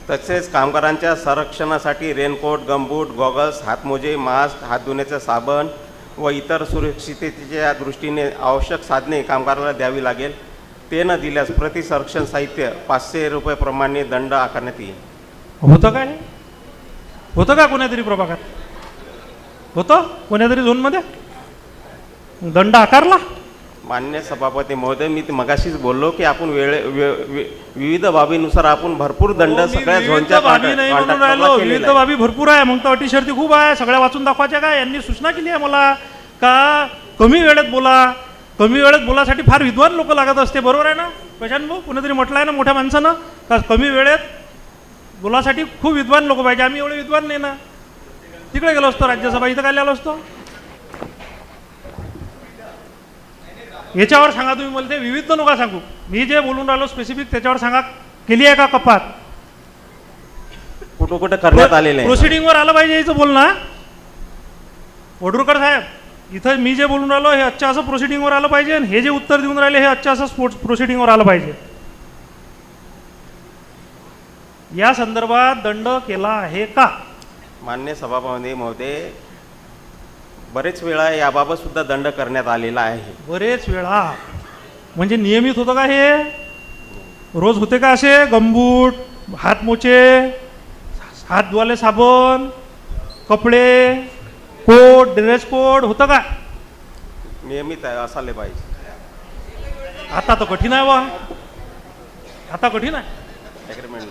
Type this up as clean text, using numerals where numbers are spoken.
तसेच कामगारांच्या संरक्षणासाठी रेनकोट, गमबूट, गॉगल्स, हातमोजे, मास्क, हात धुण्याचे साबण व इतर सुरक्षिततेच्या दृष्टीने आवश्यक साधने कामगाराला द्यावी लागेल. ते न दिल्यास प्रति संरक्षण साहित्य 500 रुपये दंड आकारण्यात येईल. होतं काय? होतं का कोण्यातरी प्रभागात? होतं कोण्यातरी झोनमध्ये दंड आकारला? मान्य सभापती महोदय, मी मगाशीच बोललो की आपण विविध बाबीनुसार आपण भरपूर दंड सगळ्या झोनच्या बाबी नाही म्हणून राहिलो. विविध बाबी भरपूर आहे, मग तर अटी शर्ती खूप आहे, सगळ्या वाचून दाखवायच्या काय? यांनी सूचना केली आहे मला का कमी वेळेत बोला. कमी वेळेत बोलासाठी फार विद्वान लोक लागत असते, बरोबर आहे ना प्रशांत भाऊ? कोणीतरी म्हटलं आहे ना मोठ्या माणसानं का कमी वेळेत बोलासाठी खूप विद्वान लोक पाहिजे. आम्ही एवढे विद्वान नाही ना. तिकडे गेलो असतो राज्यसभा, इथं काय आलो असतो? याच्यावर सांगा तुम्ही मला. ते विविध नका सांगू. मी जे बोलून राहिलो स्पेसिफिक त्याच्यावर सांगा. केली आहे का कपात? कुठं कुठं करण्यात आलेलं आहे? प्रोसिडिंगवर आलं पाहिजे याचं बोलणं. वडूरकर साहेब, इथं मी जे बोलून राहिलो हे अच्छा असं प्रोसिडिंगवर आलं पाहिजे, आणि हे जे उत्तर देऊन राहिले हे अच्छा असं प्रोसिडिंगवर आलं पाहिजे. या संदर्भात दंड केला आहे का? मान्य सभापती महोदय, बरेच वेळा याबाबत सुद्धा दंड करण्यात आलेला आहे. बरेच वेळा म्हणजे नियमित होतं का हे? रोज होते का असे गमबूट, हातमोचे, हात धुवाले साबण, कपडे, कोट, ड्रेस कोड होतं का? नियमित असायला पाहिजे. आता तर कठीण आहे वा. आता कठीण आहे. ॲग्रीमेंट